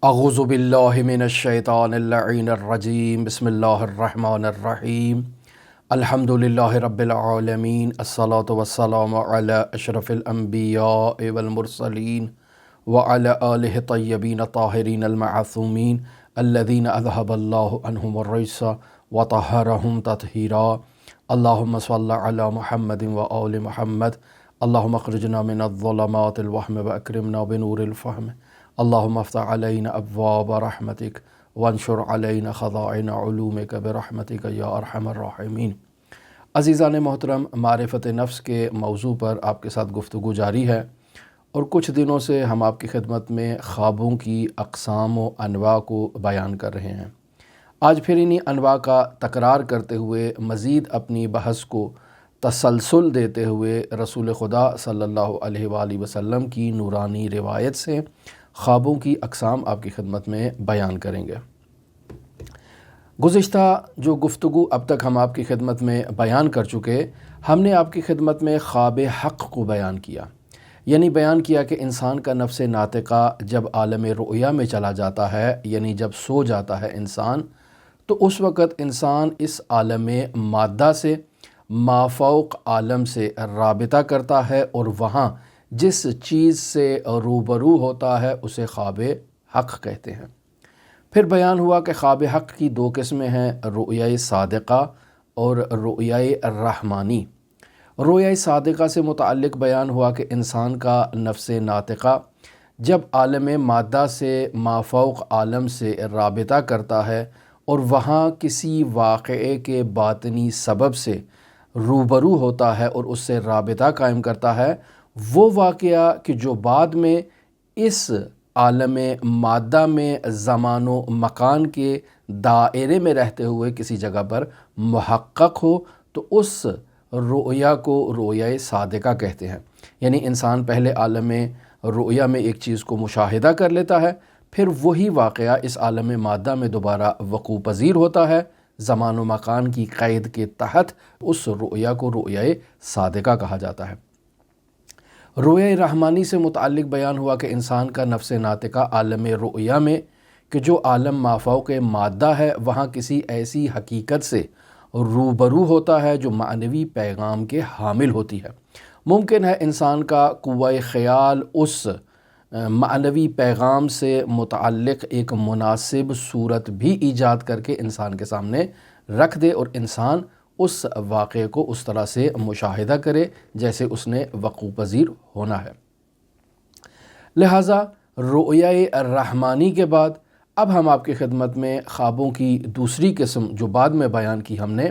اعوذ باللہ من الشیطان اللعین الرجیم بسم اللہ الرحمن الرحیم الحمد للہ رب العالمین الصلاة والسلام علی اشرف الانبیاء والمرسلین وعلی آلہ طیبین طاہرین المعصومین الذین اذہب اللہ عنہم الرجس وطہرہم تطہیرا اللہم صل علی محمد وآل محمد اللہم اخرجنا من الظلمات الوہم واکرمنا بنور الفہم اللہم افتح علینا ابواب رحمتک وانشر علینا خزائن علومک برحمتک یا ارحم الراحمین۔ عزیزان محترم، معرفت نفس کے موضوع پر آپ کے ساتھ گفتگو جاری ہے، اور کچھ دنوں سے ہم آپ کی خدمت میں خوابوں کی اقسام و انواع کو بیان کر رہے ہیں۔ آج پھر انہی انواع کا تکرار کرتے ہوئے مزید اپنی بحث کو تسلسل دیتے ہوئے رسول خدا صلی اللہ علیہ وآلہ وسلم کی نورانی روایت سے خوابوں کی اقسام آپ کی خدمت میں بیان کریں گے۔ گزشتہ جو گفتگو اب تک ہم آپ کی خدمت میں بیان کر چکے، ہم نے آپ کی خدمت میں خواب حق کو بیان کیا، یعنی بیان کیا کہ انسان کا نفس ناطقہ جب عالم رؤیا میں چلا جاتا ہے، یعنی جب سو جاتا ہے انسان، تو اس وقت انسان اس عالم مادہ سے مافوق عالم سے رابطہ کرتا ہے، اور وہاں جس چیز سے روبرو ہوتا ہے اسے خواب حق کہتے ہیں۔ پھر بیان ہوا کہ خواب حق کی دو قسمیں ہیں، رؤیا صادقہ اور رؤیا رحمانی۔ رؤیا صادقہ سے متعلق بیان ہوا کہ انسان کا نفس ناطقہ جب عالم مادہ سے مافوق عالم سے رابطہ کرتا ہے اور وہاں کسی واقعے کے باطنی سبب سے روبرو ہوتا ہے اور اس سے رابطہ قائم کرتا ہے، وہ واقعہ کہ جو بعد میں اس عالم مادہ میں زمان و مکان کے دائرے میں رہتے ہوئے کسی جگہ پر محقق ہو، تو اس رؤیا کو رؤیا صادقہ کہتے ہیں۔ یعنی انسان پہلے عالم رؤیا میں ایک چیز کو مشاہدہ کر لیتا ہے، پھر وہی واقعہ اس عالم مادہ میں دوبارہ وقوع پذیر ہوتا ہے، زمان و مکان کی قید کے تحت اس رؤیا کو رؤیا صادقہ کہا جاتا ہے۔ رؤیا رحمانی سے متعلق بیان ہوا کہ انسان کا نفس ناطقہ عالم رؤیا میں کہ جو عالم مافوق مادہ ہے، وہاں کسی ایسی حقیقت سے روبرو ہوتا ہے جو معنوی پیغام کے حامل ہوتی ہے۔ ممکن ہے انسان کا قوہ خیال اس معنوی پیغام سے متعلق ایک مناسب صورت بھی ایجاد کر کے انسان کے سامنے رکھ دے، اور انسان اس واقعے کو اس طرح سے مشاہدہ کرے جیسے اس نے وقوع پذیر ہونا ہے۔ لہٰذا رؤیا رحمانی کے بعد اب ہم آپ کی خدمت میں خوابوں کی دوسری قسم جو بعد میں بیان کی ہم نے،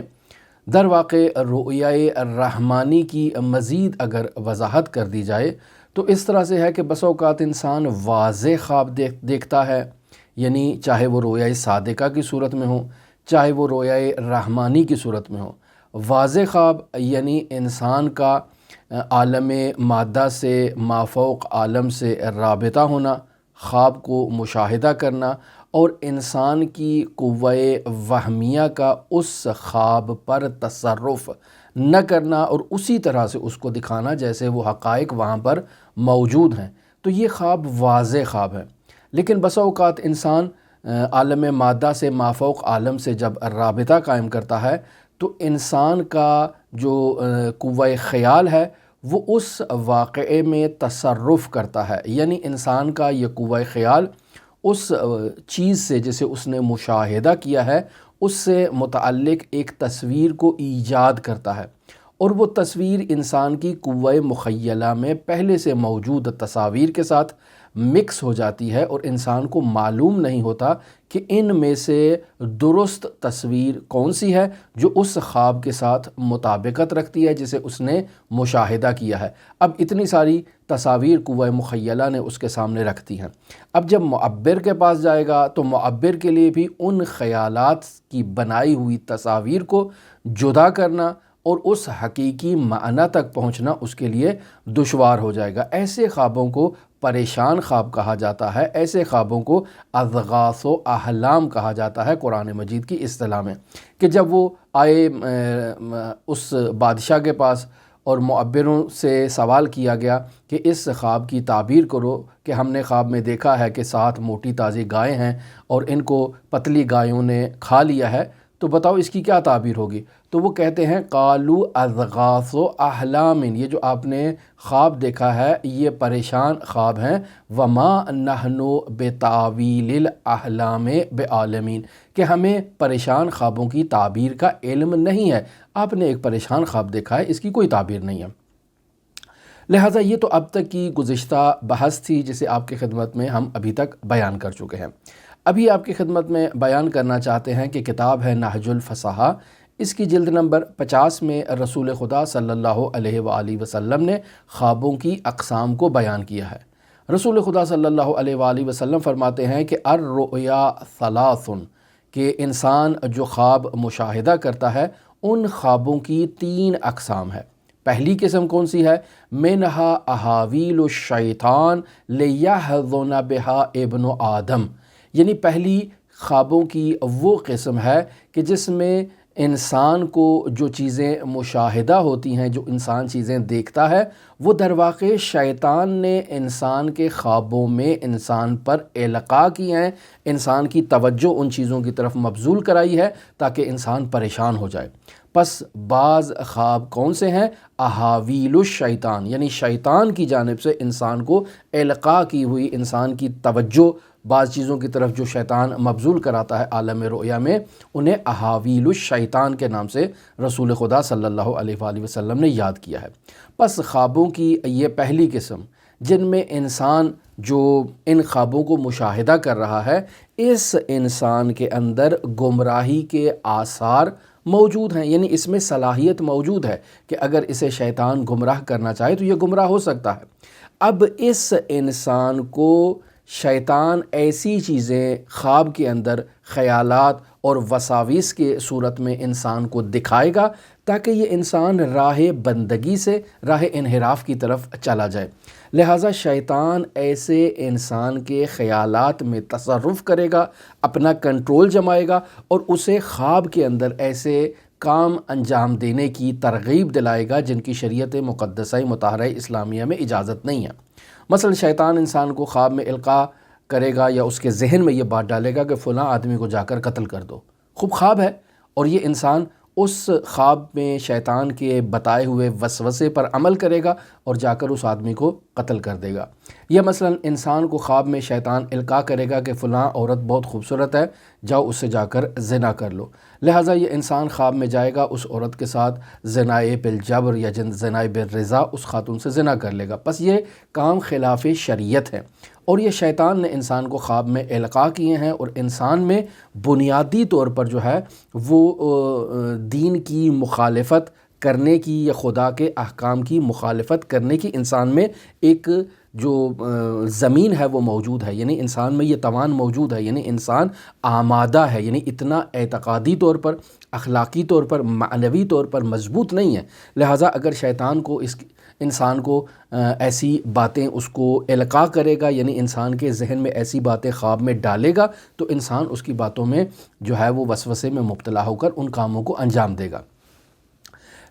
در واقع رؤیا رحمانی کی مزید اگر وضاحت کر دی جائے تو اس طرح سے ہے کہ بس اوقات انسان واضح خواب دیکھتا ہے، یعنی چاہے وہ رؤیا صادقہ کی صورت میں ہو، چاہے وہ رؤیا رحمانی کی صورت میں ہو۔ واضح خواب یعنی انسان کا عالم مادہ سے مافوق عالم سے رابطہ ہونا، خواب کو مشاہدہ کرنا، اور انسان کی قوہ وہمیہ کا اس خواب پر تصرف نہ کرنا اور اسی طرح سے اس کو دکھانا جیسے وہ حقائق وہاں پر موجود ہیں، تو یہ خواب واضح خواب ہے۔ لیکن بسا اوقات انسان عالم مادہ سے مافوق عالم سے جب رابطہ قائم کرتا ہے تو انسان کا جو قوہ خیال ہے وہ اس واقعے میں تصرف کرتا ہے، یعنی انسان کا یہ قوہ خیال اس چیز سے جسے اس نے مشاہدہ کیا ہے اس سے متعلق ایک تصویر کو ایجاد کرتا ہے، اور وہ تصویر انسان کی قوہ مخیلہ میں پہلے سے موجود تصاویر کے ساتھ مکس ہو جاتی ہے، اور انسان کو معلوم نہیں ہوتا کہ ان میں سے درست تصویر کون سی ہے جو اس خواب کے ساتھ مطابقت رکھتی ہے جسے اس نے مشاہدہ کیا ہے۔ اب اتنی ساری تصاویر قوہ مخیلہ نے اس کے سامنے رکھ دی ہیں، اب جب معبر کے پاس جائے گا تو معبر کے لیے بھی ان خیالات کی بنائی ہوئی تصاویر کو جدا کرنا اور اس حقیقی معنی تک پہنچنا اس کے لیے دشوار ہو جائے گا۔ ایسے خوابوں کو پریشان خواب کہا جاتا ہے، ایسے خوابوں کو اضغاث و احلام کہا جاتا ہے قرآن مجید کی اصطلاح میں، کہ جب وہ آئے اس بادشاہ کے پاس اور معبروں سے سوال کیا گیا کہ اس خواب کی تعبیر کرو کہ ہم نے خواب میں دیکھا ہے کہ 7 موٹی تازی گائیں ہیں اور ان کو پتلی گایوں نے کھا لیا ہے، تو بتاؤ اس کی کیا تعبیر ہوگی؟ تو وہ کہتے ہیں قالوا اضغاث احلام، یہ جو آپ نے خواب دیکھا ہے یہ پریشان خواب ہیں، وما نحن بتاویل الاحلام بعالمین، کہ ہمیں پریشان خوابوں کی تعبیر کا علم نہیں ہے، آپ نے ایک پریشان خواب دیکھا ہے، اس کی کوئی تعبیر نہیں ہے۔ لہٰذا یہ تو اب تک کی گزشتہ بحث تھی جسے آپ کی خدمت میں ہم ابھی تک بیان کر چکے ہیں۔ ابھی آپ کی خدمت میں بیان کرنا چاہتے ہیں کہ کتاب ہے نہج الفصاحہ، اس کی جلد نمبر 50 میں رسول خدا صلی اللہ علیہ وآلہ وسلم نے خوابوں کی اقسام کو بیان کیا ہے۔ رسول خدا صلی اللہ علیہ وآلہ وسلم فرماتے ہیں کہ الرؤیا ثلاث، کہ انسان جو خواب مشاہدہ کرتا ہے ان خوابوں کی 3 اقسام ہے۔ پہلی قسم کون سی ہے؟ منہا احاویل الشیطان لیحزن بہا ابن آدم، یعنی پہلی خوابوں کی وہ قسم ہے کہ جس میں انسان کو جو چیزیں مشاہدہ ہوتی ہیں، جو انسان چیزیں دیکھتا ہے، وہ در واقع شیطان نے انسان کے خوابوں میں انسان پر القاء کی ہیں، انسان کی توجہ ان چیزوں کی طرف مبذول کرائی ہے تاکہ انسان پریشان ہو جائے۔ پس بعض خواب کون سے ہیں؟ احاویل الشیطان، یعنی شیطان کی جانب سے انسان کو القاء کی ہوئی، انسان کی توجہ بعض چیزوں کی طرف جو شیطان مبذول کراتا ہے عالم رؤیا میں، انہیں احاویل الشیطان کے نام سے رسول خدا صلی اللہ علیہ وآلہ وسلم نے یاد کیا ہے۔ پس خوابوں کی یہ پہلی قسم جن میں انسان جو ان خوابوں کو مشاہدہ کر رہا ہے، اس انسان کے اندر گمراہی کے آثار موجود ہیں، یعنی اس میں صلاحیت موجود ہے کہ اگر اسے شیطان گمراہ کرنا چاہے تو یہ گمراہ ہو سکتا ہے۔ اب اس انسان کو شیطان ایسی چیزیں خواب کے اندر خیالات اور وساویس کے صورت میں انسان کو دکھائے گا تاکہ یہ انسان راہ بندگی سے راہ انحراف کی طرف چلا جائے۔ لہٰذا شیطان ایسے انسان کے خیالات میں تصرف کرے گا، اپنا کنٹرول جمائے گا اور اسے خواب کے اندر ایسے کام انجام دینے کی ترغیب دلائے گا جن کی شریعت مقدسہ مطہرہ اسلامیہ میں اجازت نہیں ہے۔ مثلا شیطان انسان کو خواب میں القاء کرے گا یا اس کے ذہن میں یہ بات ڈالے گا کہ فلاں آدمی کو جا کر قتل کر دو، خوب خواب ہے، اور یہ انسان اس خواب میں شیطان کے بتائے ہوئے وسوسے پر عمل کرے گا اور جا کر اس آدمی کو قتل کر دے گا۔ یا مثلا انسان کو خواب میں شیطان القاء کرے گا کہ فلاں عورت بہت خوبصورت ہے، جاؤ اس سے جا کر زنا کر لو، لہٰذا یہ انسان خواب میں جائے گا، اس عورت کے ساتھ زنائے بالجبر یا زنائے بالرضا اس خاتون سے زنا کر لے گا۔ پس یہ کام خلاف شریعت ہے، اور یہ شیطان نے انسان کو خواب میں القاء کیے ہیں، اور انسان میں بنیادی طور پر جو ہے وہ دین کی مخالفت کرنے کی یا خدا کے احکام کی مخالفت کرنے کی انسان میں ایک جو زمین ہے وہ موجود ہے، یعنی انسان میں یہ توان موجود ہے، یعنی انسان آمادہ ہے، یعنی اتنا اعتقادی طور پر، اخلاقی طور پر، معنوی طور پر مضبوط نہیں ہے۔ لہٰذا اگر شیطان کو انسان کو ایسی باتیں اس کو القاء کرے گا، یعنی انسان کے ذہن میں ایسی باتیں خواب میں ڈالے گا، تو انسان اس کی باتوں میں جو ہے وہ وسوسے میں مبتلا ہو کر ان کاموں کو انجام دے گا۔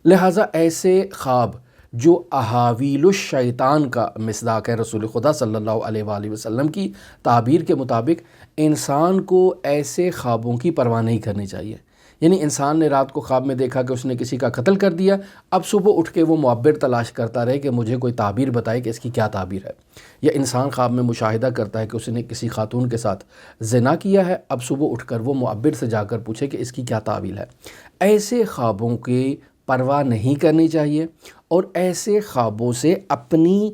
لہٰذا ایسے خواب جو احاویل الشیطان کا مصداق ہے، رسول خدا صلی اللہ علیہ وآلہ وسلم کی تعبیر کے مطابق انسان کو ایسے خوابوں کی پرواہ نہیں کرنی چاہیے۔ یعنی انسان نے رات کو خواب میں دیکھا کہ اس نے کسی کا قتل کر دیا، اب صبح اٹھ کے وہ معبر تلاش کرتا رہے کہ مجھے کوئی تعبیر بتائے کہ اس کی کیا تعبیر ہے۔ یا انسان خواب میں مشاہدہ کرتا ہے کہ اس نے کسی خاتون کے ساتھ زنا کیا ہے، اب صبح اٹھ کر وہ معبر سے جا کر پوچھے کہ اس کی کیا تعبیر ہے۔ ایسے خوابوں کی پرواہ نہیں کرنی چاہیے، اور ایسے خوابوں سے اپنی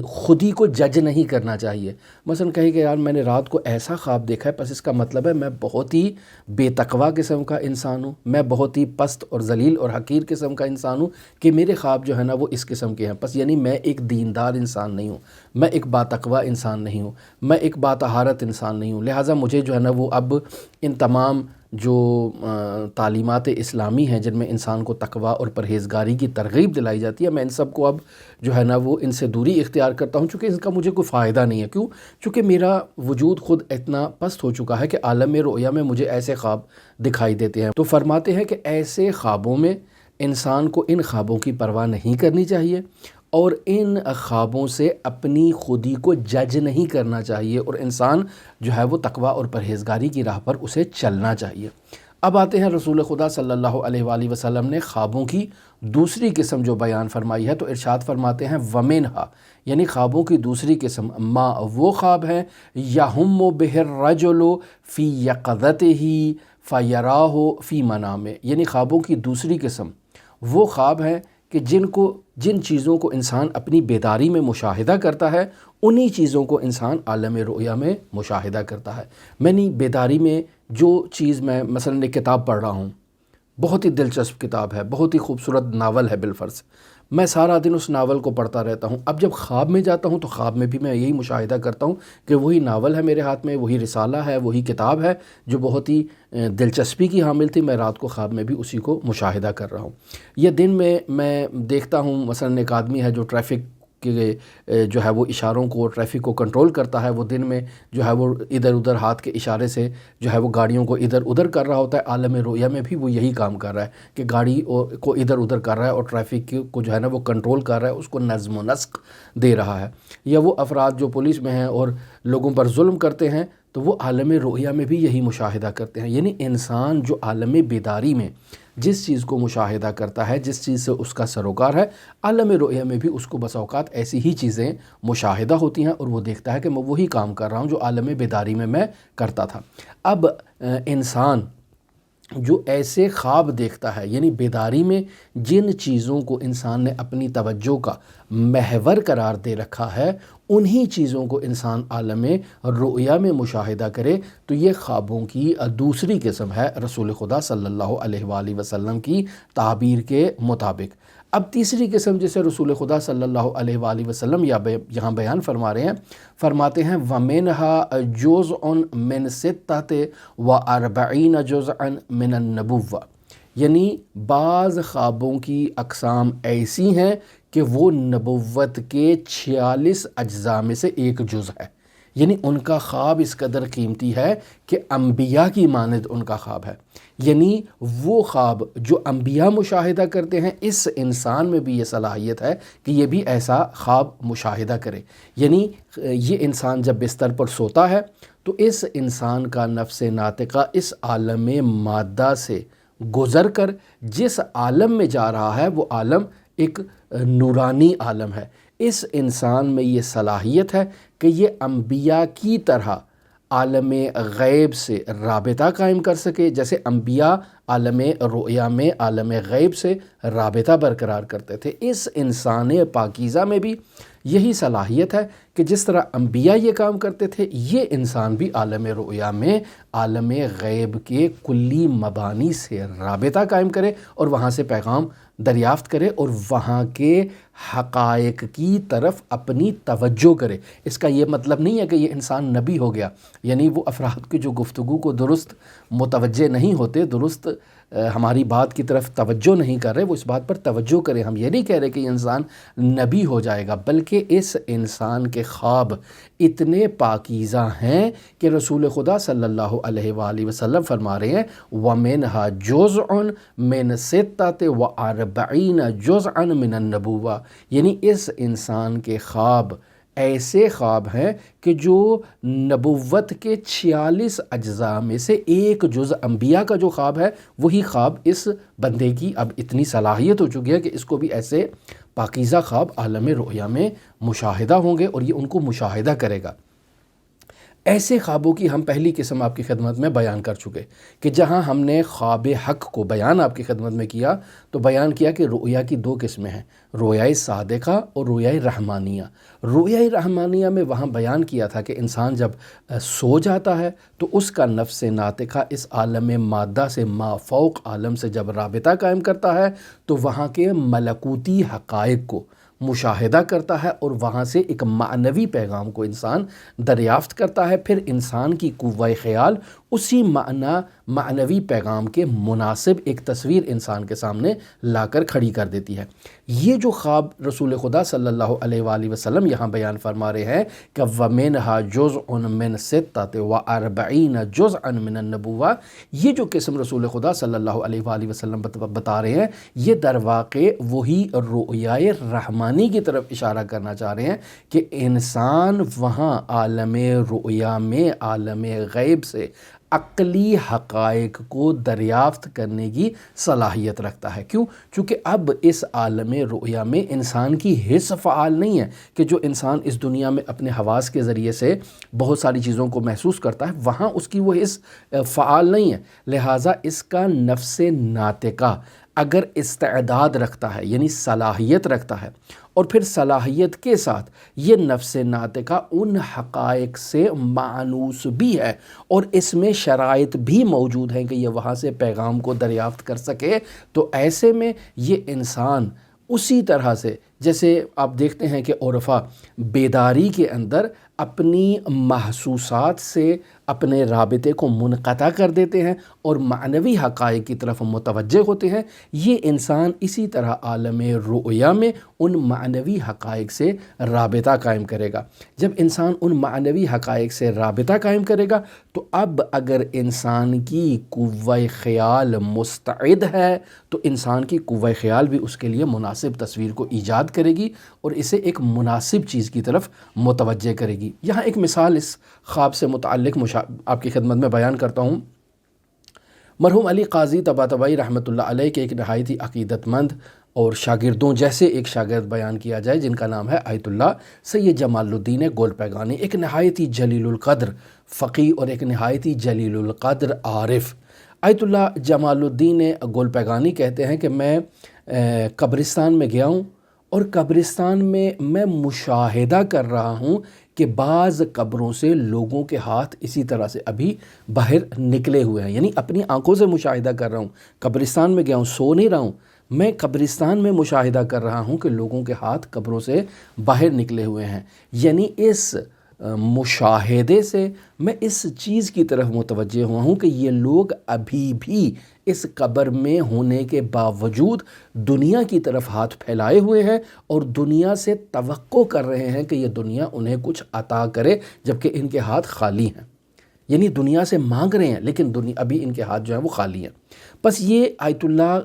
خودی کو جج نہیں کرنا چاہیے۔ مثلا کہے کہ یار میں نے رات کو ایسا خواب دیکھا ہے، پس اس کا مطلب ہے میں بہت ہی بے تقوی قسم کا انسان ہوں، میں بہت ہی پست اور ذلیل اور حقیر قسم کا انسان ہوں کہ میرے خواب جو ہے نا وہ اس قسم کے ہیں۔ پس یعنی میں ایک دیندار انسان نہیں ہوں، میں ایک باتقوی انسان نہیں ہوں، میں ایک باطہارت انسان نہیں ہوں، لہٰذا مجھے جو ہے نا وہ اب ان تمام جو تعلیمات اسلامی ہیں جن میں انسان کو تقوی اور پرہیزگاری کی ترغیب دلائی جاتی ہے، میں ان سب کو اب جو ہے نا وہ ان سے دوری اختیار کرتا ہوں، چونکہ اس کا مجھے کوئی فائدہ نہیں ہے۔ کیوں؟ چونکہ میرا وجود خود اتنا پست ہو چکا ہے کہ عالم رؤیا میں مجھے ایسے خواب دکھائی دیتے ہیں۔ تو فرماتے ہیں کہ ایسے خوابوں میں انسان کو ان خوابوں کی پرواہ نہیں کرنی چاہیے اور ان خوابوں سے اپنی خودی کو جج نہیں کرنا چاہیے، اور انسان جو ہے وہ تقویٰ اور پرہیزگاری کی راہ پر اسے چلنا چاہیے۔ اب آتے ہیں رسول خدا صلی اللہ علیہ وآلہ وسلم نے خوابوں کی دوسری قسم جو بیان فرمائی ہے، تو ارشاد فرماتے ہیں وَمِنْہا، یعنی خوابوں کی دوسری قسم ما وہ خواب ہیں یَہُمُّ بِهِ الرَّجُلُ فِی یَقظَتِهِ فَیَرَاهُ فِی مَنَامِهِ، یعنی خوابوں کی دوسری قسم وہ خواب ہیں کہ جن چیزوں کو انسان اپنی بیداری میں مشاہدہ کرتا ہے، انہی چیزوں کو انسان عالم رؤیا میں مشاہدہ کرتا ہے۔ میں نے بیداری میں جو چیز میں مثلا ایک کتاب پڑھ رہا ہوں، بہت ہی دلچسپ کتاب ہے، بہت ہی خوبصورت ناول ہے بالفرض، میں سارا دن اس ناول کو پڑھتا رہتا ہوں۔ اب جب خواب میں جاتا ہوں تو خواب میں بھی میں یہی مشاہدہ کرتا ہوں کہ وہی ناول ہے میرے ہاتھ میں، وہی رسالہ ہے، وہی کتاب ہے جو بہت ہی دلچسپی کی حامل تھی، میں رات کو خواب میں بھی اسی کو مشاہدہ کر رہا ہوں۔ یا دن میں دیکھتا ہوں مثلا ایک آدمی ہے جو ٹریفک کے جو ہے وہ اشاروں کو، ٹریفک کو کنٹرول کرتا ہے، وہ دن میں جو ہے وہ ادھر ادھر ہاتھ کے اشارے سے جو ہے وہ گاڑیوں کو ادھر ادھر کر رہا ہوتا ہے۔ عالم رؤیا میں بھی وہ یہی کام کر رہا ہے کہ گاڑی کو ادھر ادھر کر رہا ہے اور ٹریفک کو جو ہے نا وہ کنٹرول کر رہا ہے، اس کو نظم و نسق دے رہا ہے۔ یا وہ افراد جو پولیس میں ہیں اور لوگوں پر ظلم کرتے ہیں، تو وہ عالم رؤیا میں بھی یہی مشاہدہ کرتے ہیں۔ یعنی انسان جو عالم بیداری میں جس چیز کو مشاہدہ کرتا ہے، جس چیز سے اس کا سروکار ہے، عالم رؤیا میں بھی اس کو بسا اوقات ایسی ہی چیزیں مشاہدہ ہوتی ہیں اور وہ دیکھتا ہے کہ میں وہی کام کر رہا ہوں جو عالم بیداری میں کرتا تھا۔ اب انسان جو ایسے خواب دیکھتا ہے، یعنی بیداری میں جن چیزوں کو انسان نے اپنی توجہ کا محور قرار دے رکھا ہے، انہی چیزوں کو انسان عالم رؤیا میں مشاہدہ کرے، تو یہ خوابوں کی دوسری قسم ہے رسول خدا صلی اللہ علیہ وآلہ وسلم کی تعبیر کے مطابق۔ اب تیسری قسم جسے رسول خدا صلی اللہ علیہ وآلہ وسلم یہاں بیان فرما رہے ہیں، فرماتے ہیں وَمِنْهَا جُزْءٌ مِّن 46 جُزْءً مِّنَ النُّبُوَّةِ، یعنی بعض خوابوں کی اقسام ایسی ہیں کہ وہ نبوت کے 46 اجزاء میں سے ایک جز ہے۔ یعنی ان کا خواب اس قدر قیمتی ہے کہ انبیاء کی مانند ان کا خواب ہے۔ یعنی وہ خواب جو انبیاء مشاہدہ کرتے ہیں، اس انسان میں بھی یہ صلاحیت ہے کہ یہ بھی ایسا خواب مشاہدہ کرے۔ یعنی یہ انسان جب بستر پر سوتا ہے تو اس انسان کا نفس ناطقہ اس عالم مادہ سے گزر کر جس عالم میں جا رہا ہے، وہ عالم ایک نورانی عالم ہے۔ اس انسان میں یہ صلاحیت ہے کہ یہ انبیاء کی طرح عالم غیب سے رابطہ قائم کر سکے، جیسے انبیاء عالم رؤیا میں عالم غیب سے رابطہ برقرار کرتے تھے۔ اس انسان پاکیزہ میں بھی یہی صلاحیت ہے کہ جس طرح انبیاء یہ کام کرتے تھے، یہ انسان بھی عالم رؤیا میں عالم غیب کے کلی مبانی سے رابطہ قائم کرے اور وہاں سے پیغام دریافت کرے اور وہاں کے حقائق کی طرف اپنی توجہ کرے۔ اس کا یہ مطلب نہیں ہے کہ یہ انسان نبی ہو گیا، یعنی وہ افراد کی جو گفتگو کو درست متوجہ نہیں ہوتے، درست ہماری بات کی طرف توجہ نہیں کر رہے، وہ اس بات پر توجہ کریں۔ ہم یہ نہیں کہہ رہے کہ یہ انسان نبی ہو جائے گا، بلکہ اس انسان کے خواب اتنے پاکیزہ ہیں کہ رسول خدا صلی اللہ علیہ وآلہ وسلم فرما رہے ہیں وَمِنْهَا جُزْءٌ مِّن 46 جُزْءًا مِّنَ النُّبُوَّةِ، یعنی اس انسان کے خواب ایسے خواب ہیں کہ جو نبوت کے 46 اجزاء میں سے ایک جز انبیاء کا جو خواب ہے، وہی خواب اس بندے کی اب اتنی صلاحیت ہو چکی ہے کہ اس کو بھی ایسے پاکیزہ خواب عالم رؤیا میں مشاہدہ ہوں گے اور یہ ان کو مشاہدہ کرے گا۔ ایسے خوابوں کی ہم پہلی قسم آپ کی خدمت میں بیان کر چکے کہ جہاں ہم نے خواب حق کو بیان آپ کی خدمت میں کیا تو بیان کیا کہ رؤیا کی دو قسمیں ہیں، رؤیا صادقہ اور رؤیا رحمانیہ۔ رؤیا رحمانیہ میں وہاں بیان کیا تھا کہ انسان جب سو جاتا ہے تو اس کا نفس ناطقہ اس عالم مادہ سے مافوق عالم سے جب رابطہ قائم کرتا ہے تو وہاں کے ملکوتی حقائق کو مشاہدہ کرتا ہے اور وہاں سے ایک معنوی پیغام کو انسان دریافت کرتا ہے۔ پھر انسان کی قوہ خیال اسی معنی معنوی پیغام کے مناسب ایک تصویر انسان کے سامنے لا کر کھڑی کر دیتی ہے۔ یہ جو خواب رسول خدا صلی اللہ علیہ وآلہ وسلم یہاں بیان فرما رہے ہیں کہ وَمِنْهَا جُزْءٌ مِّن سِتَّةٍ وَأَرْبَعِينَ جُزْءًا مِّنَ النُّبُوَّةِ، یہ جو قسم رسول خدا صلی اللہ علیہ وآلہ وسلم بتا رہے ہیں، یہ در واقع وہی رؤیائے رحمانی کی طرف اشارہ کرنا چاہ رہے ہیں کہ انسان وہاں عالم رؤیا میں، عالم غیب سے عقلی حقائق کو دریافت کرنے کی صلاحیت رکھتا ہے۔ کیوں؟ چونکہ اب اس عالم رؤیا میں انسان کی حس فعال نہیں ہے کہ جو انسان اس دنیا میں اپنے حواس کے ذریعے سے بہت ساری چیزوں کو محسوس کرتا ہے، وہاں اس کی وہ حس فعال نہیں ہے، لہٰذا اس کا نفس ناطقہ اگر استعداد رکھتا ہے یعنی صلاحیت رکھتا ہے، اور پھر صلاحیت کے ساتھ یہ نفس ناطقہ ان حقائق سے مانوس بھی ہے اور اس میں شرائط بھی موجود ہیں کہ یہ وہاں سے پیغام کو دریافت کر سکے، تو ایسے میں یہ انسان اسی طرح سے جیسے آپ دیکھتے ہیں کہ عرفا بیداری کے اندر اپنی محسوسات سے اپنے رابطے کو منقطع کر دیتے ہیں اور معنوی حقائق کی طرف متوجہ ہوتے ہیں، یہ انسان اسی طرح عالم رؤیا میں ان معنوی حقائق سے رابطہ قائم کرے گا۔ جب انسان ان معنوی حقائق سے رابطہ قائم کرے گا تو اب اگر انسان کی قوہ خیال مستعد ہے تو انسان کی قوہ خیال بھی اس کے لیے مناسب تصویر کو ایجاد کرے گی اور اسے ایک مناسب چیز کی طرف متوجہ کرے گی۔ یہاں ایک مثال اس خواب سے متعلق آپ کی خدمت میں بیان کرتا ہوں۔ مرحوم علی قاضی طباطبائی رحمۃ اللہ علیہ کے ایک نہایت ہی عقیدت مند اور شاگردوں جیسے ایک شاگرد بیان کیا جائے جن کا نام ہے آیت اللہ سید جمال الدین گولپیگانی، ایک نہایت ہی جلیل القدر فقی اور ایک نہایت ہی جلیل القدر عارف۔ آیت اللہ جمال الدین گولپیگانی کہتے ہیں کہ میں قبرستان میں گیا ہوں اور قبرستان میں مشاہدہ کر رہا ہوں کہ بعض قبروں سے لوگوں کے ہاتھ اسی طرح سے ابھی باہر نکلے ہوئے ہیں، یعنی اپنی آنکھوں سے مشاہدہ کر رہا ہوں۔ قبرستان میں گیا ہوں، سو نہیں رہا ہوں، میں قبرستان میں مشاہدہ کر رہا ہوں کہ لوگوں کے ہاتھ قبروں سے باہر نکلے ہوئے ہیں، یعنی اس مشاہدے سے میں اس چیز کی طرف متوجہ ہوا ہوں کہ یہ لوگ ابھی بھی اس قبر میں ہونے کے باوجود دنیا کی طرف ہاتھ پھیلائے ہوئے ہیں اور دنیا سے توقع کر رہے ہیں کہ یہ دنیا انہیں کچھ عطا کرے جبکہ ان کے ہاتھ خالی ہیں، یعنی دنیا سے مانگ رہے ہیں لیکن ابھی ان کے ہاتھ جو ہیں وہ خالی ہیں۔ بس یہ آیت اللہ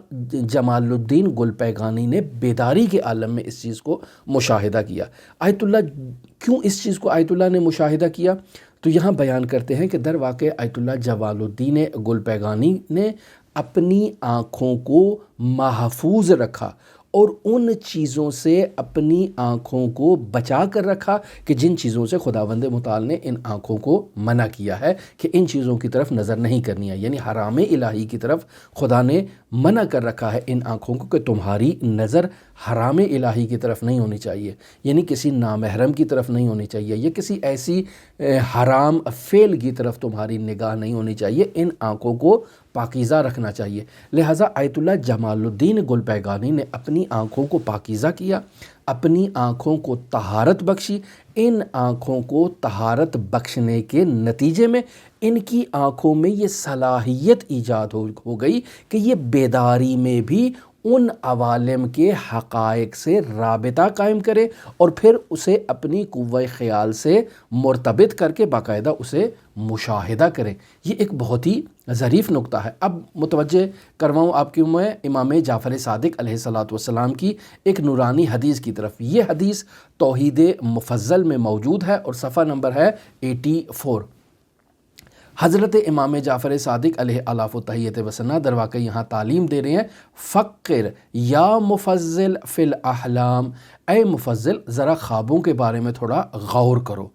جمال الدین گولپیگانی نے بیداری کے عالم میں اس چیز کو مشاہدہ کیا۔ آیت اللہ کیوں اس چیز کو آیت اللہ نے مشاہدہ کیا؟ تو یہاں بیان کرتے ہیں کہ در واقع آیت اللہ جمال الدین گولپیگانی نے اپنی آنکھوں کو محفوظ رکھا اور ان چیزوں سے اپنی آنکھوں کو بچا کر رکھا کہ جن چیزوں سے خداوند متعال نے ان آنکھوں کو منع کیا ہے کہ ان چیزوں کی طرف نظر نہیں کرنی ہے، یعنی حرام الہی کی طرف خدا نے منع کر رکھا ہے ان آنکھوں کو کہ تمہاری نظر حرام الہی کی طرف نہیں ہونی چاہیے، یعنی کسی نامحرم کی طرف نہیں ہونی چاہیے یا کسی ایسی حرام فعل کی طرف تمہاری نگاہ نہیں ہونی چاہیے، ان آنکھوں کو پاکیزہ رکھنا چاہیے۔ لہٰذا آیت اللہ جمال الدین گولپیگانی نے اپنی آنکھوں کو پاکیزہ کیا، اپنی آنکھوں کو طہارت بخشی۔ ان آنکھوں کو طہارت بخشنے کے نتیجے میں ان کی آنکھوں میں یہ صلاحیت ایجاد ہو گئی کہ یہ بیداری میں بھی ان عوالم کے حقائق سے رابطہ قائم کرے اور پھر اسے اپنی قوہ خیال سے مرتبط کر کے باقاعدہ اسے مشاہدہ کرے۔ یہ ایک بہت ہی ظریف نقطہ ہے۔ اب متوجہ کرواؤں آپ کی میں امام جعفر صادق علیہ السلام کی ایک نورانی حدیث کی طرف۔ یہ حدیث توحید مفضل میں موجود ہے اور صفحہ نمبر ہے 84۔ حضرت امام جعفر صادق علیہ الاف و تحیت وسنہ در واقع یہاں تعلیم دے رہے ہیں، فقر یا مفضل فی الاحلام، اے مفضل ذرا خوابوں کے بارے میں تھوڑا غور کرو۔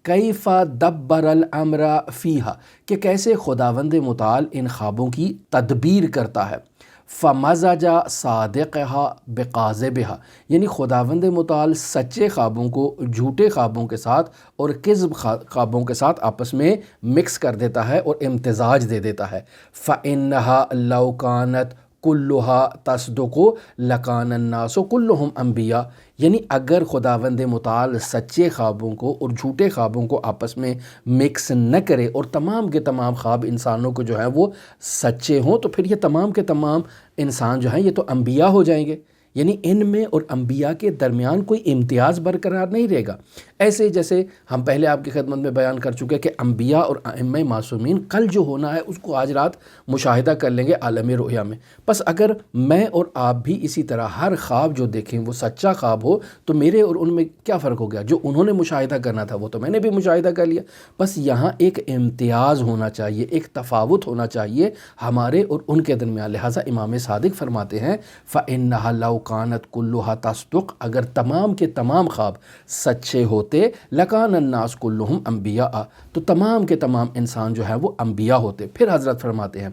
کیف دبر الامر فیہا، کہ کیسے خداوند متعال ان خوابوں کی تدبیر کرتا ہے۔ فمزج صادقها بقاذبها، یعنی خداوند متعال سچے خوابوں کو جھوٹے خوابوں کے ساتھ اور کذب خوابوں کے ساتھ آپس میں مکس کر دیتا ہے اور امتزاج دے دیتا ہے۔ فإنها لو كانت کلھا تصدق لکان الناس کلہم انبیاء، یعنی اگر خداوند متعال سچے خوابوں کو اور جھوٹے خوابوں کو آپس میں مکس نہ کرے اور تمام کے تمام خواب انسانوں کو جو ہیں وہ سچے ہوں، تو پھر یہ تمام کے تمام انسان جو ہیں یہ تو انبیاء ہو جائیں گے، یعنی ان میں اور انبیاء کے درمیان کوئی امتیاز برقرار نہیں رہے گا۔ ایسے جیسے ہم پہلے آپ کی خدمت میں بیان کر چکے کہ انبیاء اور ائمہ معصومین کل جو ہونا ہے اس کو آج رات مشاہدہ کر لیں گے عالم رؤیا میں۔ بس اگر میں اور آپ بھی اسی طرح ہر خواب جو دیکھیں وہ سچا خواب ہو تو میرے اور ان میں کیا فرق ہو گیا؟ جو انہوں نے مشاہدہ کرنا تھا وہ تو میں نے بھی مشاہدہ کر لیا، بس یہاں ایک امتیاز ہونا چاہیے، ایک تفاوت ہونا چاہیے ہمارے اور ان کے درمیان۔ لہٰذا امام صادق فرماتے ہیں فَإِنَّهَا لَوْ كَانَتْ كُلُّهَا تَصْدُقُ، اگر تمام کے تمام خواب سچے ہوتے لَكَانَ النَّاسُ كُلُّهُمْ أَنْبِيَاءَ، تو تمام کے تمام انسان جو ہے وہ انبیاء ہوتے۔ پھر حضرت فرماتے ہیں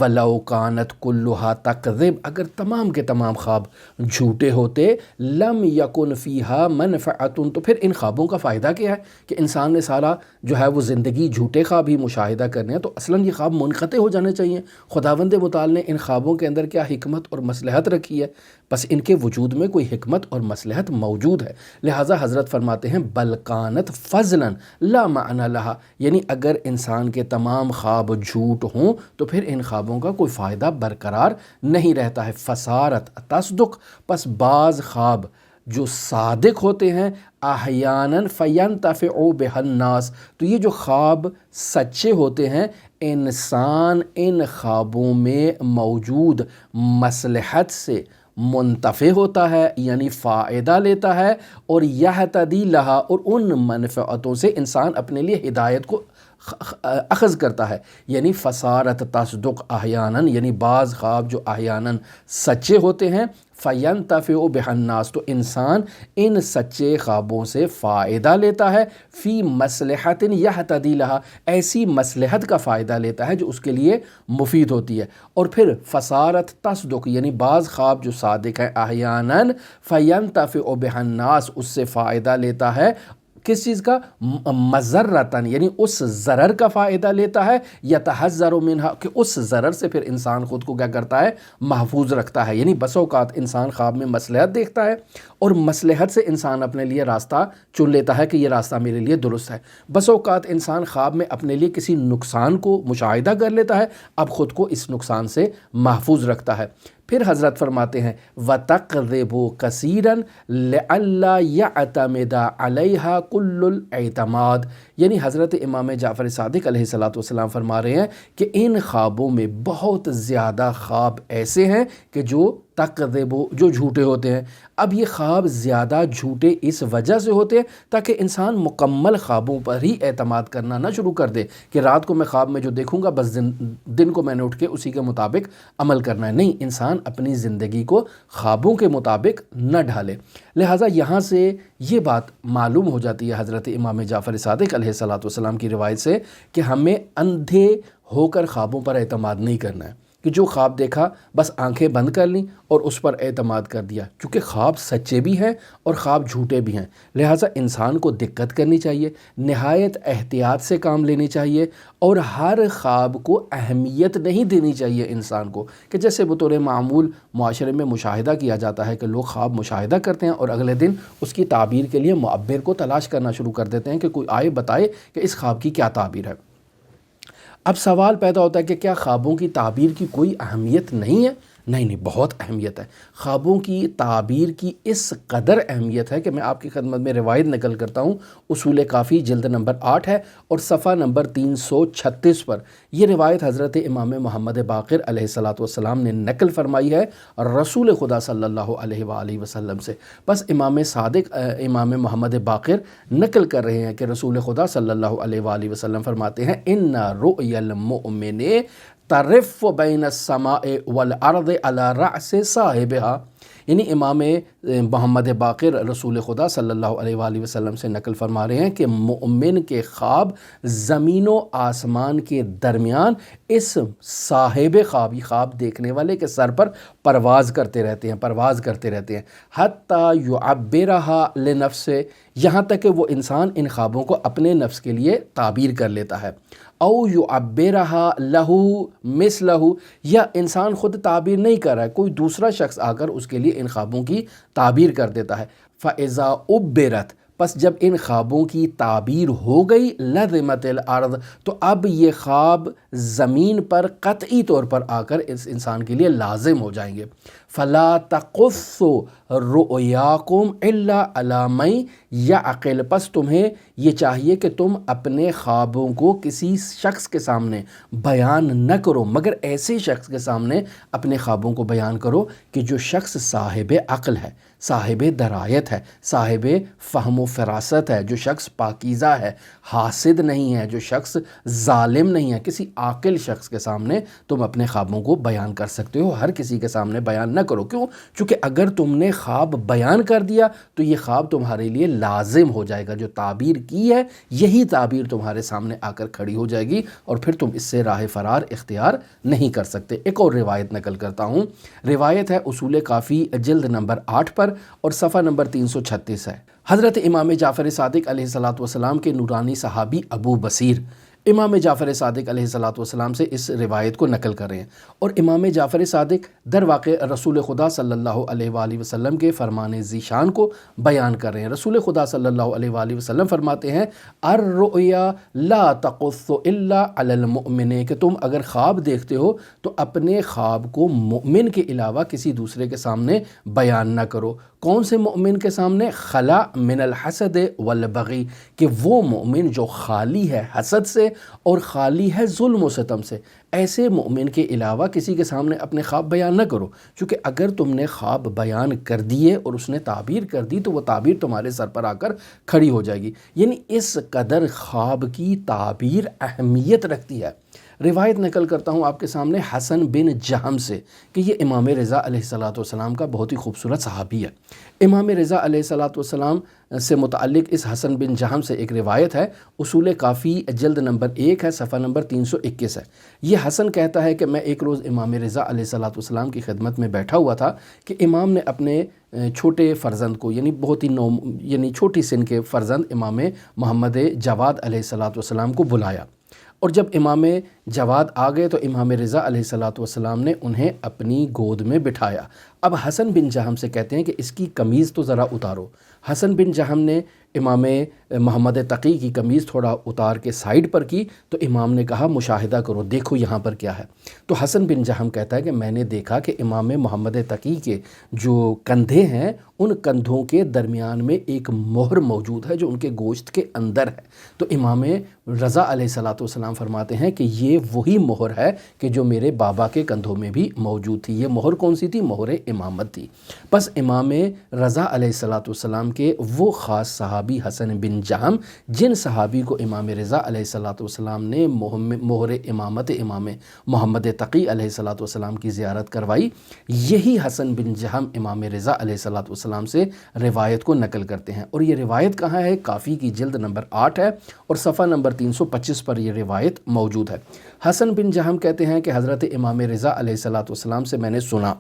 وَلَوْ كَانَتْ كُلُّهَا تَكْذِبُ، اگر تمام کے تمام خواب جھوٹے ہوتے لَمْ يَكُنْ فِيهَا مَنْفَعَةٌ، تو پھر ان خوابوں کا فائدہ کیا ہے کہ انسان نے سارا جو ہے وہ زندگی جھوٹے خواب ہی مشاہدہ کرنے ہیں، تو اصلاً یہ خواب منقطع ہو جانے چاہیے۔ خداوند متعال نے ان خوابوں کے اندر کیا حکمت اور مصلحت رکھی ہے؟ بس ان کے وجود میں کوئی حکمت اور مصلحت موجود ہے۔ لہٰذا حضرت فرماتے ہیں بل کانت فضلاً لا معنی لہا، یعنی اگر انسان کے تمام خواب جھوٹ ہوں تو پھر ان خوابوں کا کوئی فائدہ برقرار نہیں رہتا ہے۔ فصارت تصدق، پس بعض خواب جو صادق ہوتے ہیں احیاناً فینتفع بها الناس، تو یہ جو خواب سچے ہوتے ہیں انسان ان خوابوں میں موجود مصلحت سے منتفع ہوتا ہے، یعنی فائدہ لیتا ہے، اور یہتدی لہا، اور ان منفعتوں سے انسان اپنے لیے ہدایت کو اخذ کرتا ہے۔ یعنی فصارت تصدق احیاناً، یعنی بعض خواب جو احیاناً سچے ہوتے ہیں فینتفع بها الناس، تو انسان ان سچے خوابوں سے فائدہ لیتا ہے، فی مصلحت یہتدی لہا، ایسی مصلحت کا فائدہ لیتا ہے جو اس کے لیے مفید ہوتی ہے۔ اور پھر فصارت تصدق، یعنی بعض خواب جو صادق ہیں احیاناً فینتفع بها الناس، اس سے فائدہ لیتا ہے کس چیز کا؟ مضرتاً، یعنی اس ضرر کا فائدہ لیتا ہے، یتحذر منہا، کہ اس ضرر سے پھر انسان خود کو کیا کرتا ہے؟ محفوظ رکھتا ہے۔ یعنی بس اوقات انسان خواب میں مصلحت دیکھتا ہے اور مصلحت سے انسان اپنے لیے راستہ چن لیتا ہے کہ یہ راستہ میرے لیے درست ہے۔ بس اوقات انسان خواب میں اپنے لیے کسی نقصان کو مشاہدہ کر لیتا ہے، اب خود کو اس نقصان سے محفوظ رکھتا ہے۔ پھر حضرت فرماتے ہیں وَتَقْذِبُ كَثِيرًا لِعَلَّا يَعْتَمِدَ عَلَيْهَا كُلُّ الْاعْتِمَاد، یعنی حضرت امام جعفر صادق علیہ السلام فرما رہے ہیں کہ ان خوابوں میں بہت زیادہ خواب ایسے ہیں کہ جو تقذب، جو جھوٹے ہوتے ہیں۔ اب یہ خواب زیادہ جھوٹے اس وجہ سے ہوتے ہیں تاکہ انسان مکمل خوابوں پر ہی اعتماد کرنا نہ شروع کر دے کہ رات کو میں خواب میں جو دیکھوں گا بس دن کو میں نے اٹھ کے اسی کے مطابق عمل کرنا ہے۔ نہیں، انسان اپنی زندگی کو خوابوں کے مطابق نہ ڈھالے۔ لہٰذا یہاں سے یہ بات معلوم ہو جاتی ہے حضرت امام جعفر صادق علیہ السلام کی روایت سے کہ ہمیں اندھے ہو کر خوابوں پر اعتماد نہیں کرنا ہے کہ جو خواب دیکھا بس آنکھیں بند کر لیں اور اس پر اعتماد کر دیا، کیونکہ خواب سچے بھی ہیں اور خواب جھوٹے بھی ہیں۔ لہٰذا انسان کو دقت کرنی چاہیے، نہایت احتیاط سے کام لینے چاہیے، اور ہر خواب کو اہمیت نہیں دینی چاہیے انسان کو، کہ جیسے بطور معمول معاشرے میں مشاہدہ کیا جاتا ہے کہ لوگ خواب مشاہدہ کرتے ہیں اور اگلے دن اس کی تعبیر کے لیے معبر کو تلاش کرنا شروع کر دیتے ہیں کہ کوئی آئے بتائے کہ اس خواب کی کیا تعبیر ہے۔ اب سوال پیدا ہوتا ہے کہ کیا خوابوں کی تعبیر کی کوئی اہمیت نہیں ہے؟ نہیں، بہت اہمیت ہے۔ خوابوں کی تعبیر کی اس قدر اہمیت ہے کہ میں آپ کی خدمت میں روایت نقل کرتا ہوں، اصول کافی جلد نمبر 8 ہے اور صفحہ نمبر 336 پر یہ روایت حضرت امام محمد باقر علیہ السلام نے نقل فرمائی ہے رسول خدا صلی اللہ علیہ وآلہ وسلم سے۔ بس امام صادق امام محمد باقر نقل کر رہے ہیں کہ رسول خدا صلی اللہ علیہ وآلہ وسلم فرماتے ہیں ان رؤیا المؤمن ترف بین السماء والارض علی رأس صاحبها، یعنی امام محمد باقر رسول خدا صلی اللہ علیہ وآلہ وسلم سے نقل فرما رہے ہیں کہ مؤمن کے خواب زمین و آسمان کے درمیان اس صاحب خواب، خواب دیکھنے والے کے سر پر پرواز کرتے رہتے ہیں حتی یعبرہا لنفسہ، یہاں تک کہ وہ انسان ان خوابوں کو اپنے نفس کے لیے تعبیر کر لیتا ہے۔ او یعبرہا لہو مثلہ، یا انسان خود تعبیر نہیں کر رہا ہے، کوئی دوسرا شخص آ کر اس کے لیے ان خوابوں کی تعبیر کر دیتا ہے۔ فَإِذَا أُبِّرَتْ، پس جب ان خوابوں کی تعبیر ہو گئی، لَذِمَتِ الْأَرْض، تو اب یہ خواب زمین پر قطعی طور پر آ کر اس انسان کے لیے لازم ہو جائیں گے۔ فَلَا تَقُصُّوا رُؤْيَاكُمْ إِلَّا عَلَىٰ مَن يَعْقِلُ، پس تمہیں یہ چاہیے کہ تم اپنے خوابوں کو کسی شخص کے سامنے بیان نہ کرو، مگر ایسے شخص کے سامنے اپنے خوابوں کو بیان کرو کہ جو شخص صاحب عقل ہے، صاحب درایت ہے، صاحب فہم و فراست ہے، جو شخص پاکیزہ ہے، حاسد نہیں ہے، جو شخص ظالم نہیں ہے۔ کسی عاقل شخص کے سامنے تم اپنے خوابوں کو بیان کر سکتے ہو، ہر کسی کے سامنے بیان نہ کرو۔ کیوں؟ چونکہ اگر تم نے خواب بیان کر دیا تو یہ خواب تمہارے لیے لازم ہو جائے گا، جو تعبیر کی ہے یہی تعبیر تمہارے سامنے آ کر کھڑی ہو جائے گی، اور پھر تم اس سے راہ فرار اختیار نہیں کر سکتے۔ ایک اور روایت نقل کرتا ہوں، روایت ہے اصول کافی جلد نمبر 8 پر اور صفحہ نمبر 336 ہے۔ حضرت امام جعفر صادق علیہ السلام کے نورانی صحابی ابو بصیر امام جعفر صادق علیہ السلام سے اس روایت کو نقل کر رہے ہیں، اور امام جعفر صادق در واقع رسول خدا صلی اللہ علیہ وآلہ وسلم کے فرمان ذیشان کو بیان کر رہے ہیں۔ رسول خدا صلی اللہ علیہ وآلہ وسلم فرماتے ہیں الرؤیا لا تقص الا علی المؤمن، کہ تم اگر خواب دیکھتے ہو تو اپنے خواب کو مؤمن کے علاوہ کسی دوسرے کے سامنے بیان نہ کرو۔ کون سے مؤمن کے سامنے؟ خلا من الحسد والبغی، کہ وہ مؤمن جو خالی ہے حسد سے اور خالی ہے ظلم و ستم سے، ایسے مؤمن کے علاوہ کسی کے سامنے اپنے خواب بیان نہ کرو، چونکہ اگر تم نے خواب بیان کر دیے اور اس نے تعبیر کر دی تو وہ تعبیر تمہارے سر پر آ کر کھڑی ہو جائے گی۔ یعنی اس قدر خواب کی تعبیر اہمیت رکھتی ہے۔ روایت نقل کرتا ہوں آپ کے سامنے حسن بن جہم سے، کہ یہ امام رضا علیہ السلام کا بہت ہی خوبصورت صحابی ہے۔ امام رضا علیہ السلام سے متعلق اس حسن بن جہم سے ایک روایت ہے، اصول کافی جلد نمبر 1 ہے، صفحہ نمبر 321 ہے۔ یہ حسن کہتا ہے کہ میں ایک روز امام رضا علیہ السلام کی خدمت میں بیٹھا ہوا تھا کہ امام نے اپنے چھوٹے فرزند کو، یعنی بہت ہی چھوٹی سن کے فرزند امام محمد جواد علیہ السلام کو بلایا، اور جب امام جواد آ گئے تو امام رضا علیہ السلام نے انہیں اپنی گود میں بٹھایا۔ اب حسن بن جہم سے کہتے ہیں کہ اس کی قمیض تو ذرا اتارو۔ حسن بن جہم نے امام محمد تقی کی قمیض تھوڑا اتار کے سائیڈ پر کی تو امام نے کہا مشاہدہ کرو، دیکھو یہاں پر کیا ہے۔ تو حسن بن جہم کہتا ہے کہ میں نے دیکھا کہ امام محمد تقی کے جو کندھے ہیں ان کندھوں کے درمیان میں ایک مہر موجود ہے جو ان کے گوشت کے اندر ہے۔ تو امام رضا علیہ السلام فرماتے ہیں کہ یہ وہی مہر ہے کہ جو میرے بابا کے کندھوں میں بھی موجود تھی۔ یہ مہر کون سی تھی؟ مہر امامت تھی۔ پس امام رضا علیہ السلام کے وہ خاص صحابی حسن بن جہم، جن صحابی کو امام رضا علیہ السلام نے مہر امامت امام محمد تقی علیہ السلام کی زیارت کروائی، یہی حسن بن جہم امام رضا علیہ السلام سے روایت کو نقل کرتے ہیں۔ اور یہ روایت کہاں ہے؟ کافی کی جلد نمبر 8 ہے اور صفحہ نمبر 325 پر یہ روایت موجود ہے۔ حسن بن جہم کہتے ہیں کہ حضرت امام رضا علیہ السلام سے میں نے سنا،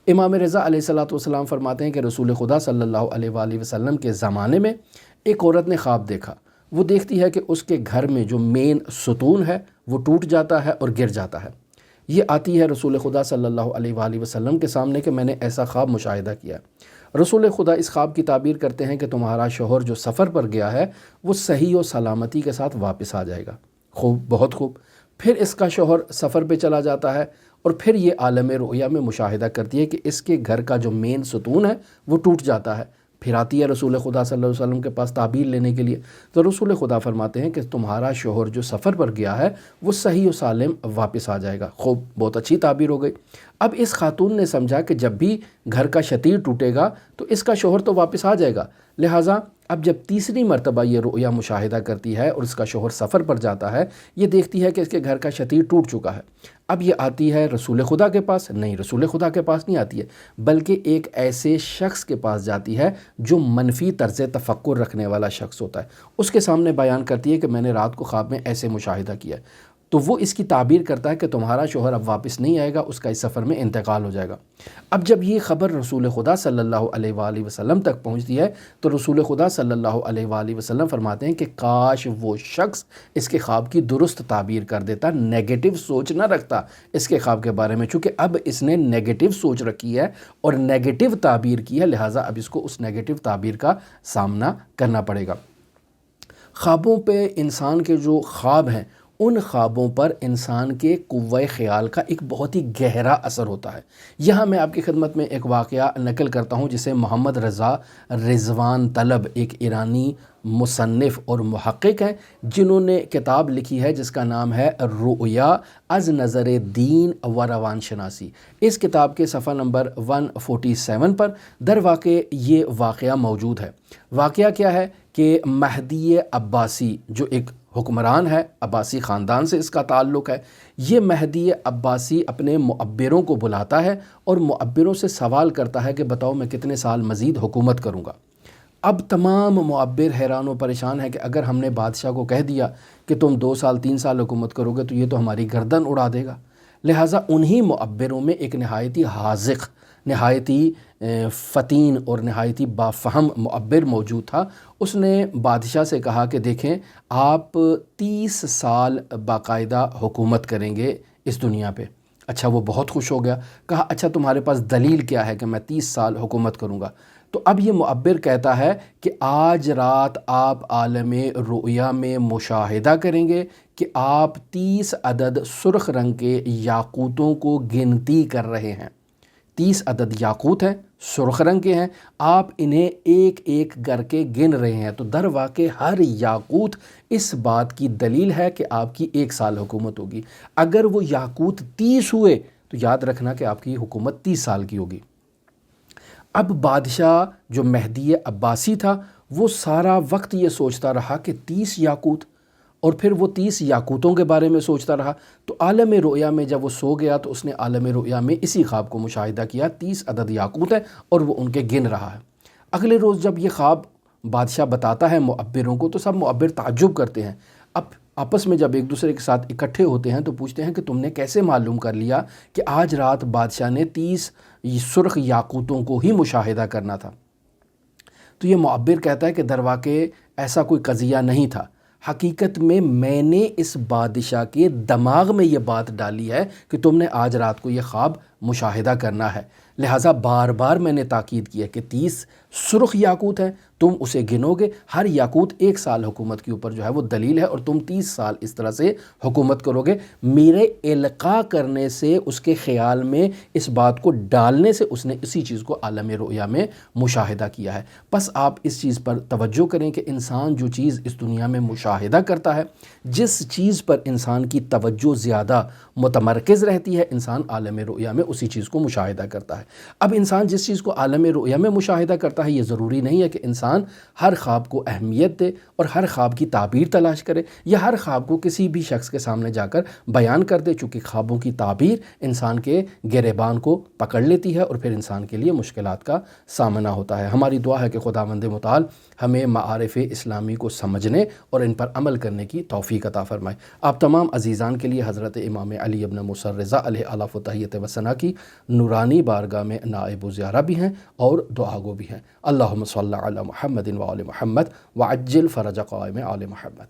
امام رضا علیہ السلام فرماتے ہیں کہ رسول خدا صلی اللہ علیہ وآلہ وسلم کے زمانے میں ایک عورت نے خواب دیکھا۔ وہ دیکھتی ہے کہ اس کے گھر میں جو مین ستون ہے وہ ٹوٹ جاتا ہے اور گر جاتا ہے۔ یہ آتی ہے رسول خدا صلی اللہ علیہ وآلہ وسلم کے سامنے کہ میں نے ایسا خواب مشاہدہ کیا۔ رسول خدا اس خواب کی تعبیر کرتے ہیں کہ تمہارا شوہر جو سفر پر گیا ہے وہ صحیح و سلامتی کے ساتھ واپس آ جائے گا۔ خوب، بہت خوب۔ پھر اس کا شوہر سفر پہ چلا جاتا ہے اور پھر یہ عالم رؤیا میں مشاہدہ کرتی ہے کہ اس کے گھر کا جو مین ستون ہے وہ ٹوٹ جاتا ہے۔ پھر آتی ہے رسول خدا صلی اللہ علیہ وسلم کے پاس تعبیر لینے کے لیے، تو رسول خدا فرماتے ہیں کہ تمہارا شوہر جو سفر پر گیا ہے وہ صحیح و سالم واپس آ جائے گا۔ خوب، بہت اچھی تعبیر ہو گئی۔ اب اس خاتون نے سمجھا کہ جب بھی گھر کا شتیر ٹوٹے گا تو اس کا شوہر تو واپس آ جائے گا، لہٰذا اب جب تیسری مرتبہ یہ رؤیا مشاہدہ کرتی ہے اور اس کا شوہر سفر پر جاتا ہے، یہ دیکھتی ہے کہ اس کے گھر کا شتیر ٹوٹ چکا ہے۔ اب یہ آتی ہے رسول خدا کے پاس، نہیں، رسول خدا کے پاس نہیں آتی ہے، بلکہ ایک ایسے شخص کے پاس جاتی ہے جو منفی طرز تفکر رکھنے والا شخص ہوتا ہے۔ اس کے سامنے بیان کرتی ہے کہ میں نے رات کو خواب میں ایسے مشاہدہ کیا ہے۔ تو وہ اس کی تعبیر کرتا ہے کہ تمہارا شوہر اب واپس نہیں آئے گا، اس کا اس سفر میں انتقال ہو جائے گا۔ اب جب یہ خبر رسول خدا صلی اللہ علیہ وآلہ وسلم تک پہنچتی ہے تو رسول خدا صلی اللہ علیہ وآلہ وسلم فرماتے ہیں کہ کاش وہ شخص اس کے خواب کی درست تعبیر کر دیتا، نیگیٹو سوچ نہ رکھتا اس کے خواب کے بارے میں، چونکہ اب اس نے نیگیٹو سوچ رکھی ہے اور نیگیٹو تعبیر کی ہے، لہٰذا اب اس کو اس نیگیٹو تعبیر کا سامنا کرنا پڑے گا۔ خوابوں پہ انسان کے جو خواب ہیں ان خوابوں پر انسان کے قوہ خیال کا ایک بہت ہی گہرا اثر ہوتا ہے۔ یہاں میں آپ کی خدمت میں ایک واقعہ نقل کرتا ہوں جسے محمد رضا رضوان طلب، ایک ایرانی مصنف اور محقق ہیں، جنہوں نے کتاب لکھی ہے جس کا نام ہے رؤیا از نظر دین و روان شناسی۔ اس کتاب کے صفحہ نمبر 147 پر در واقع یہ واقعہ موجود ہے۔ واقعہ کیا ہے کہ مہدی عباسی جو ایک حکمران ہے، عباسی خاندان سے اس کا تعلق ہے، یہ مہدی عباسی اپنے معبروں کو بلاتا ہے اور معبروں سے سوال کرتا ہے کہ بتاؤ میں کتنے سال مزید حکومت کروں گا۔ اب تمام معبر حیران و پریشان ہے کہ اگر ہم نے بادشاہ کو کہہ دیا کہ تم 2 سال 3 سال حکومت کرو گے تو یہ تو ہماری گردن اڑا دے گا۔ لہٰذا انہی معبروں میں ایک نہایتی حاذق، نہایتی فتین اور نہایتی بافہم معبر موجود تھا۔ اس نے بادشاہ سے کہا کہ دیکھیں آپ 30 سال باقاعدہ حکومت کریں گے اس دنیا پہ۔ اچھا، وہ بہت خوش ہو گیا، کہا اچھا تمہارے پاس دلیل کیا ہے کہ میں 30 سال حکومت کروں گا؟ تو اب یہ معبر کہتا ہے کہ آج رات آپ عالم رؤیا میں مشاہدہ کریں گے کہ آپ 30 عدد سرخ رنگ کے یاقوتوں کو گنتی کر رہے ہیں۔ 30 عدد یاقوت ہیں، سرخ رنگ کے ہیں، آپ انہیں ایک ایک کر کے گن رہے ہیں۔ تو در واقع ہر یاقوت اس بات کی دلیل ہے کہ آپ کی 1 سال حکومت ہوگی۔ اگر وہ یاقوت 30 ہوئے تو یاد رکھنا کہ آپ کی حکومت 30 سال کی ہوگی۔ اب بادشاہ جو مہدی عباسی تھا وہ سارا وقت یہ سوچتا رہا کہ 30 یاقوت، اور پھر وہ 30 یاقوتوں کے بارے میں سوچتا رہا۔ تو عالم رؤیا میں جب وہ سو گیا تو اس نے عالم رؤیا میں اسی خواب کو مشاہدہ کیا، 30 عدد یاقوت ہے اور وہ ان کے گن رہا ہے۔ اگلے روز جب یہ خواب بادشاہ بتاتا ہے معبروں کو تو سب معبر تعجب کرتے ہیں۔ اب آپس میں جب ایک دوسرے کے ساتھ اکٹھے ہوتے ہیں تو پوچھتے ہیں کہ تم نے کیسے معلوم کر لیا کہ آج رات بادشاہ نے 30 سرخ یاقوتوں کو ہی مشاہدہ کرنا تھا؟ تو یہ معبر کہتا ہے کہ در واقع ایسا کوئی قضیہ نہیں تھا، حقیقت میں نے اس بادشاہ کے دماغ میں یہ بات ڈالی ہے کہ تم نے آج رات کو یہ خواب مشاہدہ کرنا ہے، لہٰذا بار بار میں نے تاکید کی ہے کہ 30 سرخ یاقوت ہیں، تم اسے گنو گے، ہر یاقوت 1 سال حکومت کے اوپر جو ہے وہ دلیل ہے، اور تم 30 سال اس طرح سے حکومت کرو گے۔ میرے القاء کرنے سے اس کے خیال میں اس بات کو ڈالنے سے اس نے اسی چیز کو عالم رؤیا میں مشاہدہ کیا ہے۔ بس آپ اس چیز پر توجہ کریں کہ انسان جو چیز اس دنیا میں مشاہدہ کرتا ہے، جس چیز پر انسان کی توجہ زیادہ متمرکز رہتی ہے، انسان عالم رؤیا میں اسی چیز کو مشاہدہ کرتا ہے۔ اب انسان جس چیز کو عالم رؤیا میں مشاہدہ کرتا ہے، یہ ضروری نہیں ہے کہ انسان ہر خواب کو اہمیت دے اور ہر خواب کی تعبیر تلاش کرے یا ہر خواب کو کسی بھی شخص کے سامنے جا کر بیان کر دے، چونکہ خوابوں کی تعبیر انسان کے گریبان کو پکڑ لیتی ہے اور پھر انسان کے لیے مشکلات کا سامنا ہوتا ہے۔ ہماری دعا ہے کہ خداوند متعال ہمیں معارف اسلامی کو سمجھنے اور ان پر عمل کرنے کی توفیق عطا فرمائے۔ آپ تمام عزیزان کے لیے حضرت امام علی ابن موسیٰ الرضا علیہ الاف و تحیت و ثنا کی نورانی بارگاہ میں نائب و زیارہ بھی ہیں اور دعا گو بھی ہیں۔ اللہم صلی علی محمد و آل محمد وعجل فرج قائم آل محمد۔